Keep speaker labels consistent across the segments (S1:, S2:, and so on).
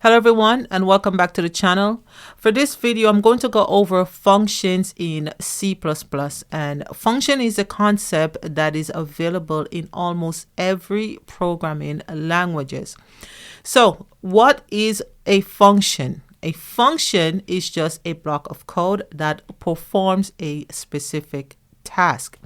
S1: Hello everyone and welcome back to the channel. For this video, I'm going to go over functions in C++, and function is a concept that is available in almost every programming languages. So what is a function? A function is just a block of code that performs a specific task.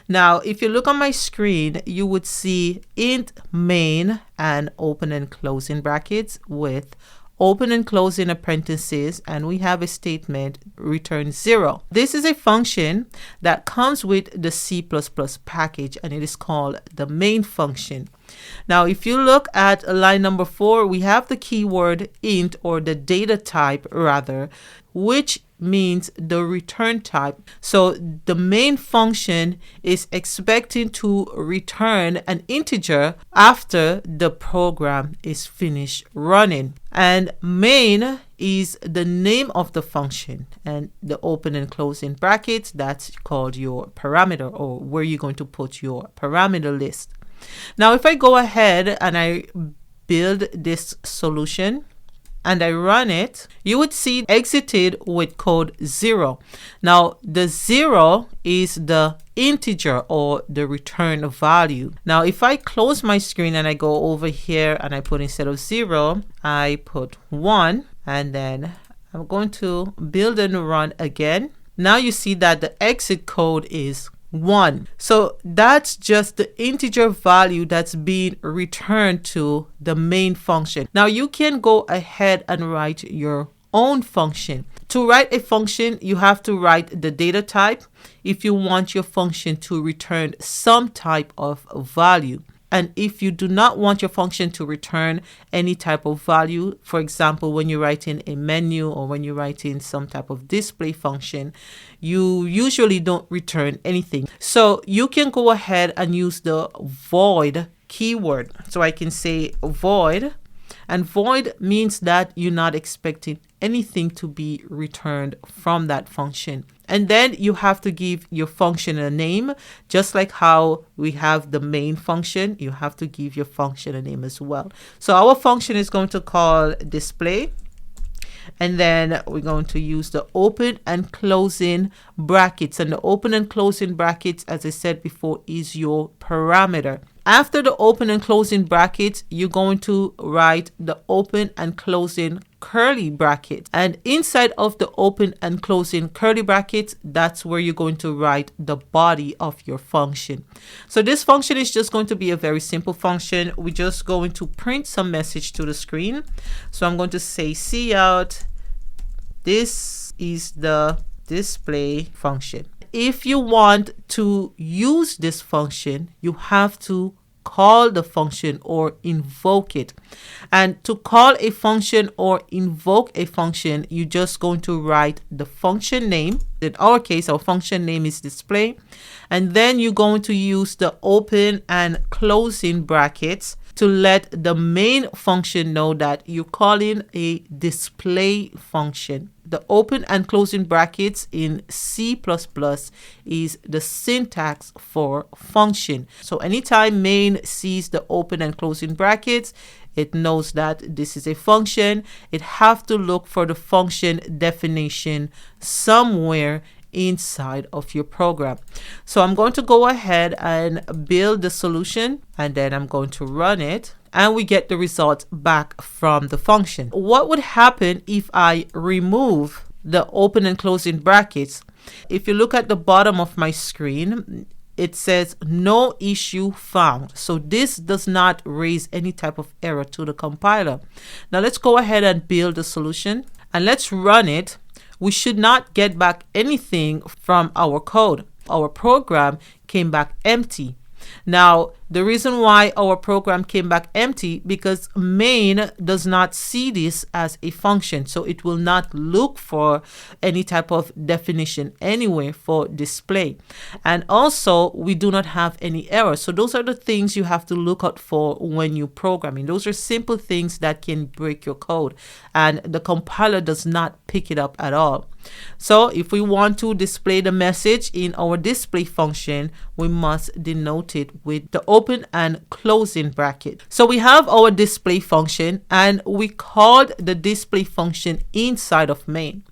S1: Now, if you look on my screen, you would see int main and open and closing brackets with open and closing parentheses, and we have a statement return 0. This is a function that comes with the C++ package, and it is called the main function. Now, if you look at line number 4, we have the keyword int, or the data type rather, which means the return type. So the main function is expecting to return an integer after the program is finished running. And main is the name of the function, and the open and closing brackets, that's called your parameter, or where you're going to put your parameter list. Now, if I go ahead and I build this solution and I run it, you would see exited with code 0. Now, the 0 is the integer or the return value. Now, if I close my screen and I go over here and I put, instead of 0, I put 1, and then I'm going to build and run again. Now you see that the exit code is 1. So that's just the integer value that's being returned to the main function. Now you can go ahead and write your own function. To write a function, you have to write the data type if you want your function to return some type of value. And if you do not want your function to return any type of value, for example, when you're writing a menu or when you're writing some type of display function, you usually don't return anything. So you can go ahead and use the void keyword. So I can say void, and void means that you're not expecting anything to be returned from that function. And then you have to give your function a name, just like how we have the main function. You have to give your function a name as well. So our function is going to call display, and then we're going to use the open and closing brackets, and the open and closing brackets, as I said before, is your parameter. After the open and closing brackets, you're going to write the open and closing curly brackets, and inside of the open and closing curly brackets, that's where you're going to write the body of your function. So this function is just going to be a very simple function. We're just going to print some message to the screen. So I'm going to say cout, this is the display function. If you want to use this function, you have to call the function or invoke it. And to call a function or invoke a function, you're just going to write the function name. In our case, our function name is display. And then you're going to use the open and closing brackets to let the main function know that you're calling a display function. The open and closing brackets in C++ is the syntax for function. So anytime main sees the open and closing brackets, it knows that this is a function. It have to look for the function definition somewhere inside of your program. So I'm going to go ahead and build the solution, and then I'm going to run it, and we get the result back from the function. What would happen if I remove the open and closing brackets? If you look at the bottom of my screen, it says no issue found. So this does not raise any type of error to the compiler. Now let's go ahead and build the solution, and let's run it. We should not get back anything from our code. Our program came back empty. Now, the reason why our program came back empty, because main does not see this as a function, so it will not look for any type of definition anywhere for display. And also, we do not have any errors. So those are the things you have to look out for when you're programming. Those are simple things that can break your code, and the compiler does not pick it up at all. So if we want to display the message in our display function, we must denote it with the open and closing bracket. So we have our display function, and we called the display function inside of main.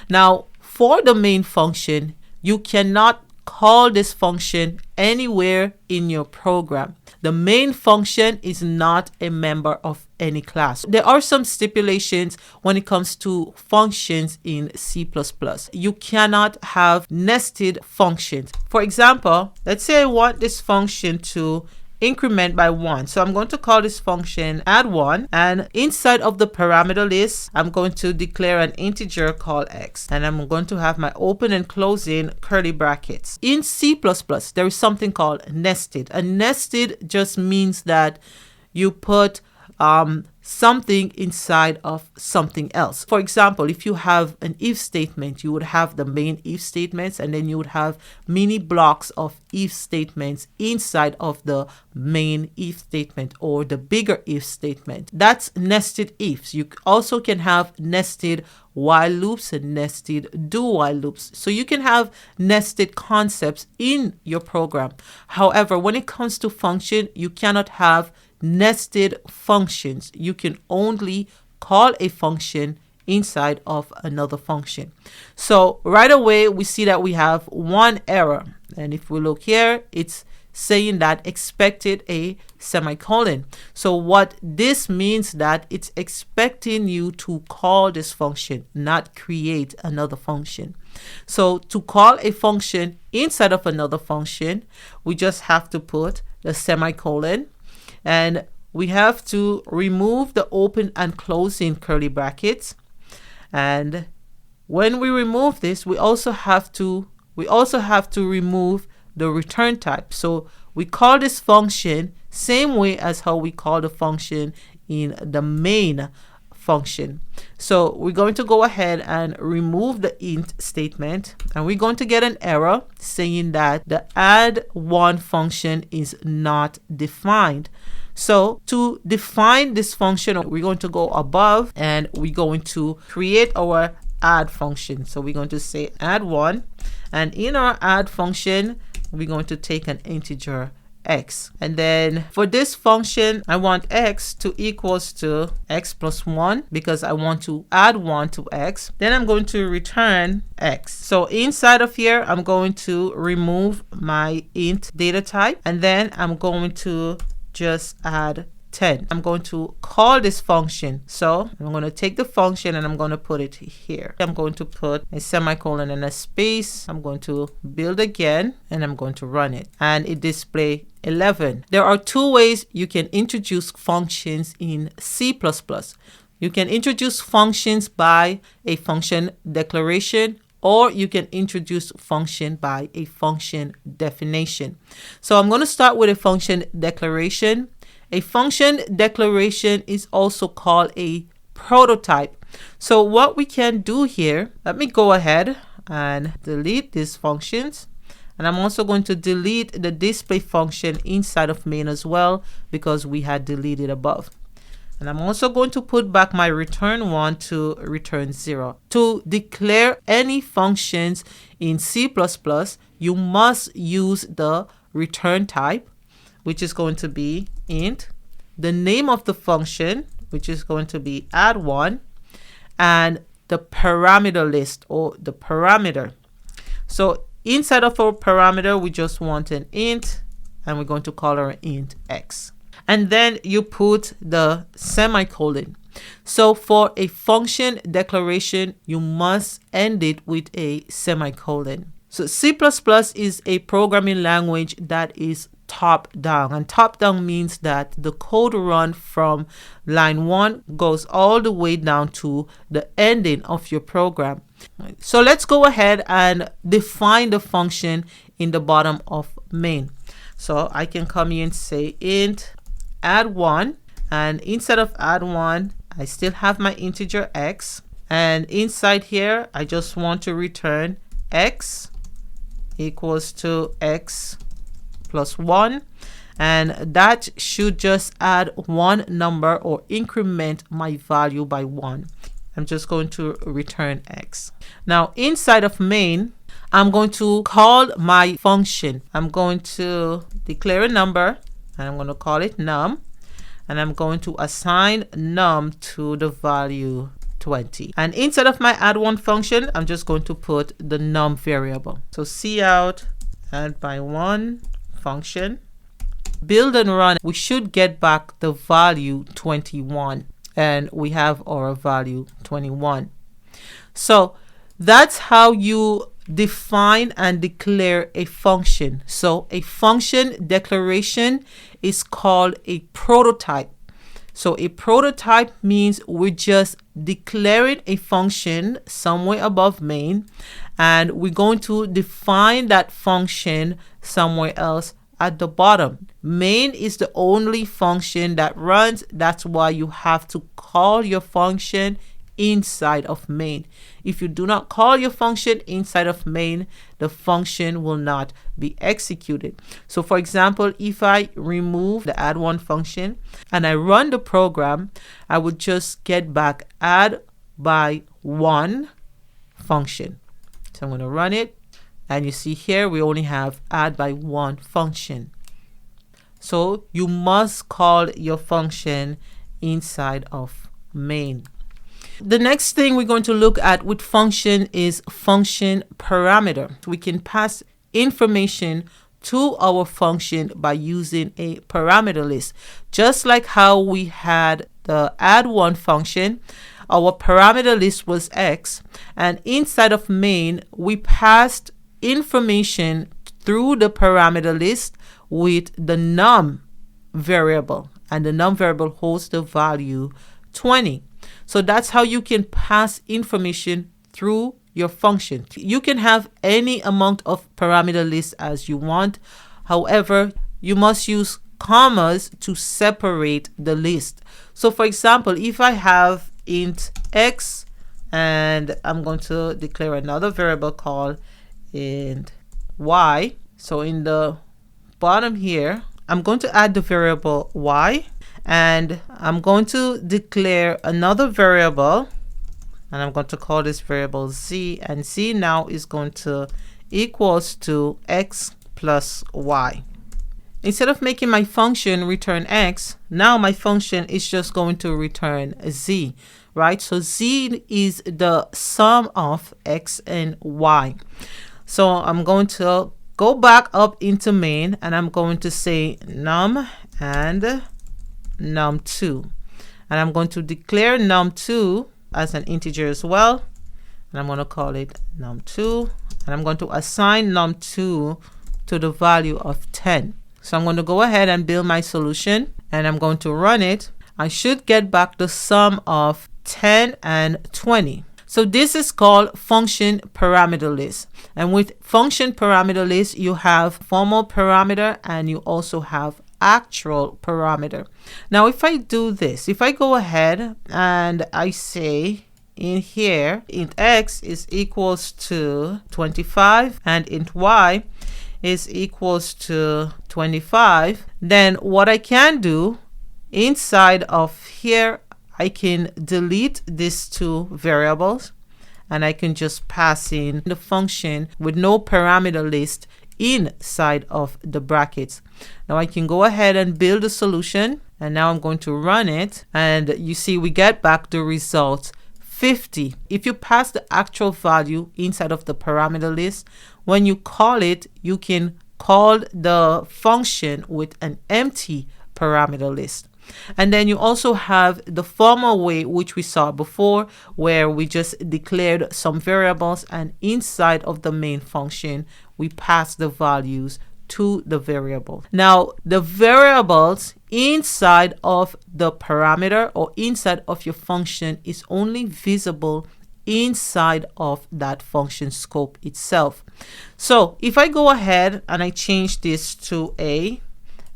S1: Now, for the main function, you cannot call this function anywhere in your program. The main function is not a member of any class. There are some stipulations when it comes to functions in C++. You cannot have nested functions. For example, let's say I want this function to increment by 1. So I'm going to call this function add1, and inside of the parameter list, I'm going to declare an integer called x, and I'm going to have my open and closing curly brackets. In C++, there is something called nested. A nested just means that you put something inside of something else. For example, if you have an if statement, you would have the main if statements, and then you would have mini blocks of if statements inside of the main if statement or the bigger if statement. That's nested ifs. You also can have nested while loops and nested do while loops. So you can have nested concepts in your program. However, when it comes to function, you cannot have nested functions. You can only call a function inside of another function. So right away we see that we have one error, and if we look here, it's saying that expected a semicolon. So what this means that it's expecting you to call this function, not create another function. So to call a function inside of another function, we just have to put the semicolon, and we have to remove the open and closing curly brackets. And when we remove this, we also have to remove the return type. So we call this function same way as how we call the function in the main function. So we're going to go ahead and remove the int statement, and we're going to get an error saying that the add1 function is not defined. So to define this function, we're going to go above and we're going to create our add function. So we're going to say add1, and in our add function, we're going to take an integer x, and then for this function I want x to equals to x plus 1 because I want to add 1 to x. Then I'm going to return x. So inside of here, I'm going to remove my int data type, and then I'm going to just add 10. I'm going to call this function. So I'm going to take the function and I'm going to put it here. I'm going to put a semicolon and a space. I'm going to build again and I'm going to run it, and it display 11. There are two ways you can introduce functions in C++. You can introduce functions by a function declaration, or you can introduce function by a function definition. So I'm going to start with a function declaration. A function declaration is also called a prototype. So what we can do here, let me go ahead and delete these functions. And I'm also going to delete the display function inside of main as well, because we had deleted above. And I'm also going to put back my return 1 to return 0. To declare any functions in C++, you must use the return type, which is going to be int, the name of the function, which is going to be add1, and the parameter list, or the parameter. So inside of our parameter, we just want an int, and we're going to call our int x. And then you put the semicolon. So for a function declaration, you must end it with a semicolon. So C++ is a programming language that is top down, and top down means that the code run from line 1 goes all the way down to the ending of your program. So let's go ahead and define the function in the bottom of main. So I can come here and say int add1, and inside of add1 I still have my integer x, and inside here I just want to return x equals to x plus 1, and that should just add one number or increment my value by 1. I'm just going to return x. Now inside of main, I'm going to call my function. I'm going to declare a number, and I'm going to call it num, and I'm going to assign num to the value 20. And inside of my add one function, I'm just going to put the num variable. So cout add by one function, build and run. We should get back the value 21, and we have our value 21. So that's how you define and declare a function. So a function declaration is called a prototype. So a prototype means we're just declaring a function somewhere above main, and we're going to define that function somewhere else at the bottom. Main is the only function that runs. That's why you have to call your function inside of main. If you do not call your function inside of main, the function will not be executed. So for example, if I remove the add one function and I run the program, I would just get back add by one function. So I'm going to run it, and you see here we only have add by one function. So you must call your function inside of main. The next thing we're going to look at with function is function parameter. We can pass information to our function by using a parameter list. Just like how we had the add one function, our parameter list was X, and inside of main, we passed information through the parameter list with the num variable, and the num variable holds the value 20. So that's how you can pass information through your function. You can have any amount of parameter lists as you want. However, you must use commas to separate the list. So for example, if I have int x and I'm going to declare another variable called int y. So in the bottom here, I'm going to add the variable y, and I'm going to declare another variable, and I'm going to call this variable z, and z now is going to equals to x plus y. Instead of making my function return x, now my function is just going to return z, right? So z is the sum of x and y. So I'm going to go back up into main, and I'm going to say num and num2, and I'm going to declare num2 as an integer as well, and I'm going to call it num2, and I'm going to assign num2 to the value of 10. So I'm going to go ahead and build my solution, and I'm going to run it. I should get back the sum of 10 and 20. So this is called function parameter list. And with function parameter list, you have formal parameter and you also have actual parameter. Now, if I do this, if I go ahead and I say in here, int x is equals to 25 and int y is equals to 25, then what I can do inside of here, I can delete these two variables and I can just pass in the function with no parameter list inside of the brackets. Now I can go ahead and build a solution, and now I'm going to run it, and you see we get back the result 50. If you pass the actual value inside of the parameter list, when you call it, you can call the function with an empty parameter list. And then you also have the formal way, which we saw before, where we just declared some variables, and inside of the main function we pass the values to the variable. Now the variables inside of the parameter or inside of your function is only visible inside of that function scope itself. So if I go ahead and I change this to A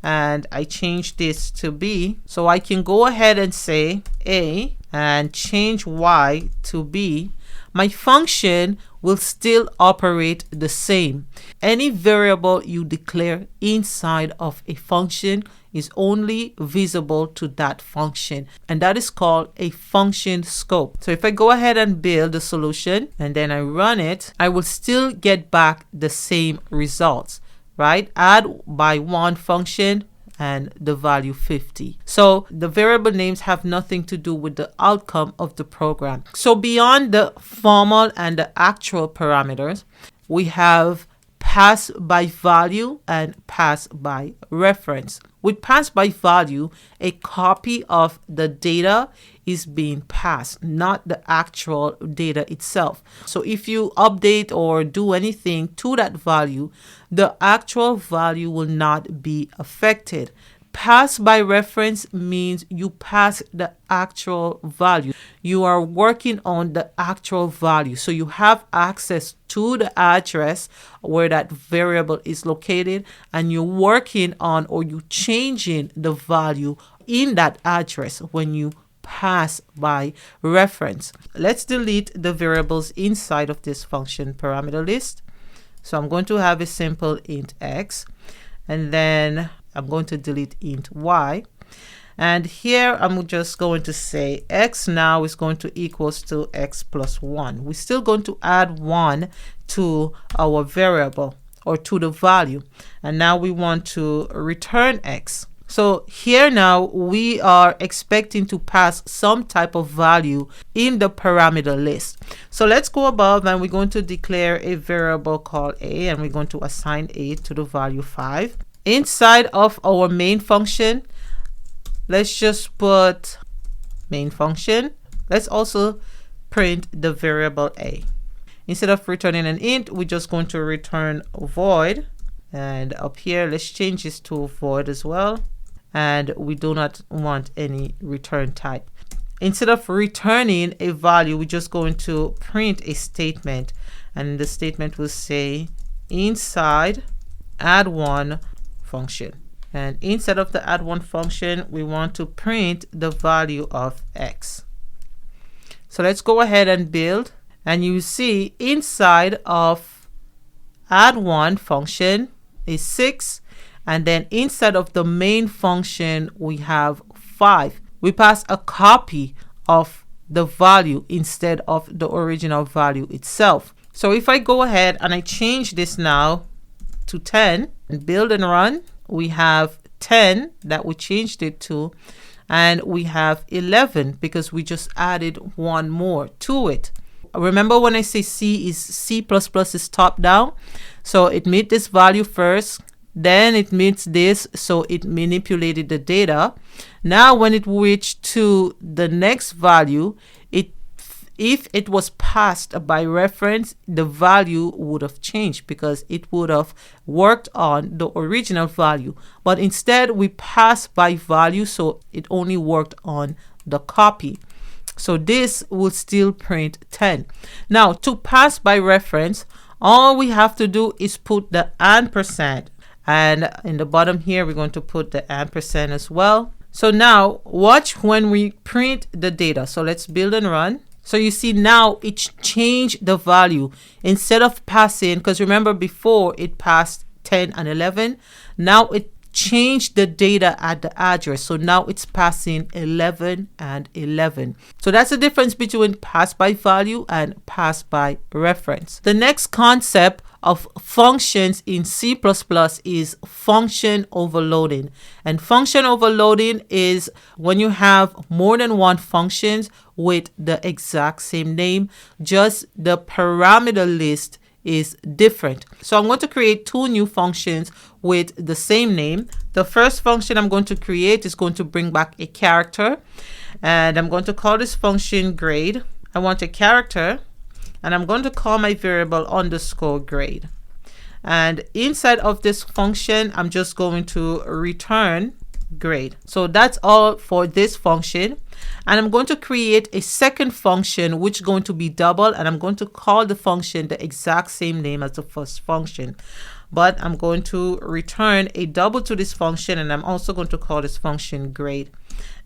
S1: and I change this to B, so I can go ahead and say A and change Y to B, my function will still operate the same. Any variable you declare inside of a function is only visible to that function, and that is called a function scope. So if I go ahead and build the solution and then I run it, I will still get back the same results, right? Add by one function and the value 50. So the variable names have nothing to do with the outcome of the program. So beyond the formal and the actual parameters, we have pass by value and pass by reference. With pass by value, a copy of the data is being passed, not the actual data itself. So if you update or do anything to that value, the actual value will not be affected. Pass by reference means you pass the actual value. You are working on the actual value. So you have access to the address where that variable is located, and you're working on or you changing the value in that address when you pass by reference. Let's delete the variables inside of this function parameter list. So I'm going to have a simple int x, and then I'm going to delete int y. And here I'm just going to say x now is going to equals to x plus 1. We're still going to add 1 to our variable or to the value. And now we want to return x. So here now we are expecting to pass some type of value in the parameter list. So let's go above and we're going to declare a variable called a, and we're going to assign a to the value 5. Inside of our main function, let's just put main function. Let's also print the variable a. Instead of returning an int, we're just going to return void. And up here, let's change this to void as well. And we do not want any return type. Instead of returning a value, we're just going to print a statement. And the statement will say inside add one function. And instead of the add one function, we want to print the value of x. So let's go ahead and build. And you see inside of add one function is 6. And then inside of the main function, we have 5. We pass a copy of the value instead of the original value itself. So if I go ahead and I change this now to 10 and build and run, we have 10 that we changed it to, and we have 11 because we just added one more to it. Remember when I say C is top down, so it meets this value first, then it meets this, so it manipulated the data. Now when it reached to the next value, if it was passed by reference, the value would have changed because it would have worked on the original value. But instead we passed by value, so it only worked on the copy. So this will still print 10. Now to pass by reference, all we have to do is put the ampersand. And in the bottom here, we're going to put the ampersand as well. So now watch when we print the data. So let's build and run. So you see now it's changed the value. Instead of passing, because remember before it passed 10 and 11, now it changed the data at the address. So now it's passing 11 and 11. So that's the difference between pass by value and pass by reference. The next concept of functions in C++ is function overloading. And function overloading is when you have more than one functions with the exact same name, just the parameter list is different. So I'm going to create 2 new functions with the same name. The first function I'm going to create is going to bring back a character, and I'm going to call this function grade. I want a character, and I'm going to call my variable underscore grade. And inside of this function, I'm just going to return grade. So that's all for this function. And I'm going to create a second function which is going to be double, and I'm going to call the function the exact same name as the first function. But I'm going to return a double to this function, and I'm also going to call this function grade.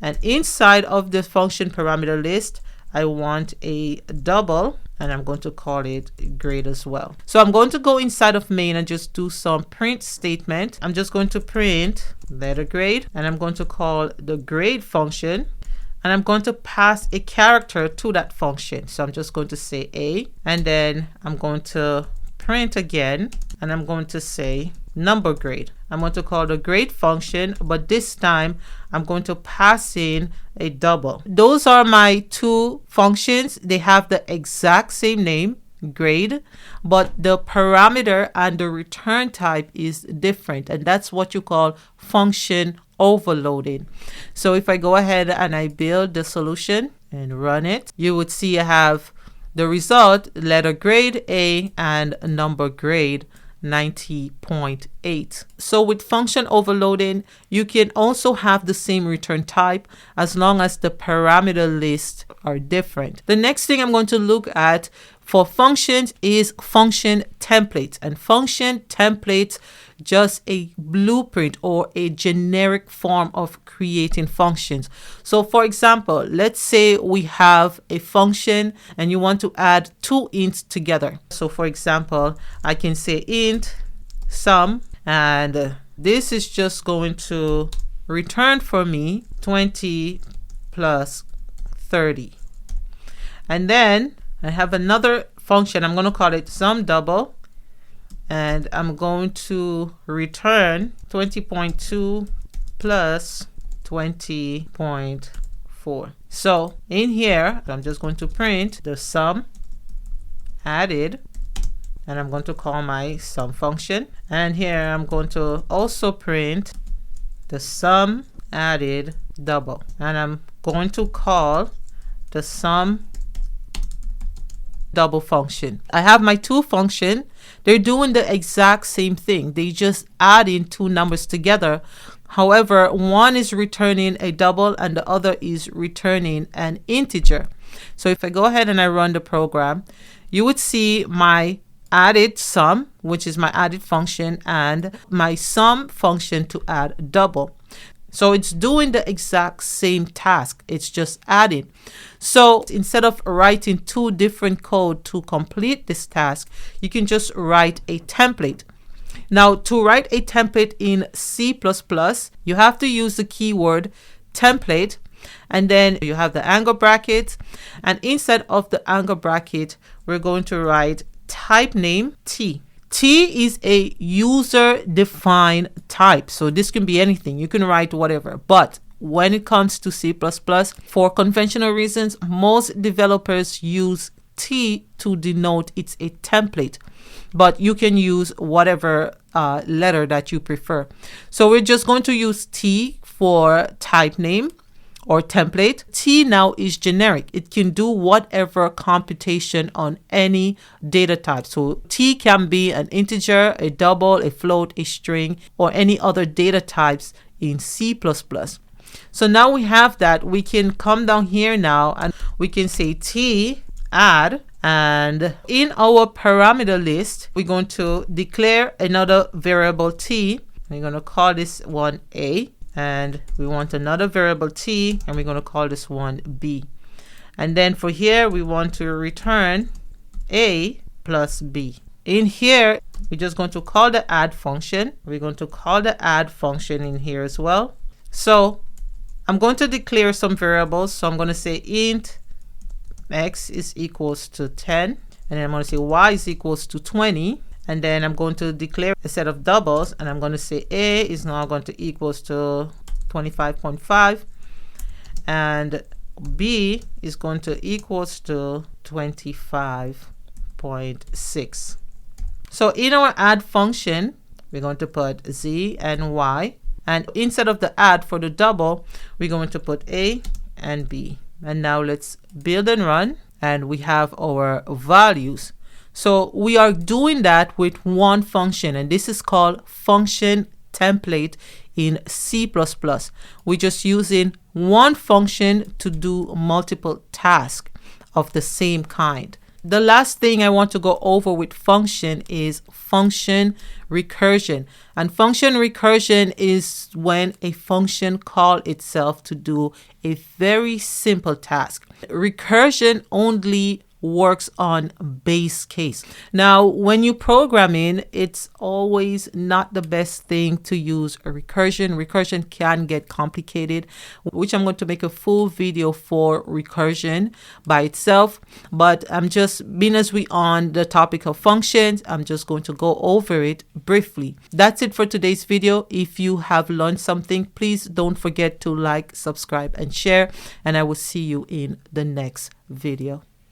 S1: And inside of the function parameter list, I want a double, and I'm going to call it grade as well. So I'm going to go inside of main and just do some print statement. I'm just going to print letter grade, and I'm going to call the grade function, and I'm going to pass a character to that function. So I'm just going to say a, and then I'm going to print again, and I'm going to say number grade. I'm going to call the grade function, but this time I'm going to pass in a double. Those are my two functions. They have the exact same name, grade, but the parameter and the return type is different, and that's what you call function overloading. So if I go ahead and I build the solution and run it, you would see I have the result, letter grade A and number grade 90.8. So with function overloading, you can also have the same return type as long as the parameter lists are different. The next thing I'm going to look at for functions is function templates, and function templates just a blueprint or a generic form of creating functions. So for example, let's say we have a function and you want to add two ints together. So for example, I can say int sum, and this is just going to return for me 20 plus 30. And then I have another function. I'm going to call it sum double, and I'm going to return 20.2 plus 20.4. So in here, I'm just going to print the sum added, and I'm going to call my sum function. And here I'm going to also print the sum added double, and I'm going to call the sum double function. I have my two function. They're doing the exact same thing. They just add in two numbers together. However, one is returning a double and the other is returning an integer. So if I go ahead and I run the program, you would see my added sum, which is my added function, and my sum function to add double. So it's doing the exact same task. It's just adding. So instead of writing two different code to complete this task, you can just write a template. Now, to write a template in C++, you have to use the keyword template, and then you have the angle bracket, and inside of the angle bracket, we're going to write type name T. T is a user-defined type, so this can be anything. You can write whatever, but when it comes to C++, for conventional reasons, most developers use T to denote it's a template, but you can use whatever letter that you prefer. So we're just going to use T for type name or template. T now is generic. It can do whatever computation on any data type. So T can be an integer, a double, a float, a string, or any other data types in C++. So now we have that. We can come down here now and we can say T add, and in our parameter list, we're going to declare another variable T. We're going to call this one A. And we want another variable T, and we're going to call this one B. And then for here, we want to return A plus B. In here, we're just going to call the add function. We're going to call the add function in here as well. So I'm going to declare some variables. So I'm going to say int x is equals to 10. And then I'm going to say y is equals to 20. And then I'm going to declare a set of doubles, and I'm going to say A is now going to equals to 25.5, and B is going to equals to 25.6. So in our add function, we're going to put Z and Y, and instead of the add for the double, we're going to put A and B. And now let's build and run, and we have our values. So we are doing that with one function, and this is called function template in C++. We're just using one function to do multiple tasks of the same kind. The last thing I want to go over with function is function recursion. And function recursion is when a function calls itself to do a very simple task. Recursion only works on base case. Now, when you programming, it's always not the best thing to use a recursion. Recursion can get complicated, which I'm going to make a full video for recursion by itself. But I'm just, being as we on the topic of functions, I'm just going to go over it briefly. That's it for today's video. If you have learned something, please don't forget to like, subscribe, and share, and I will see you in the next video.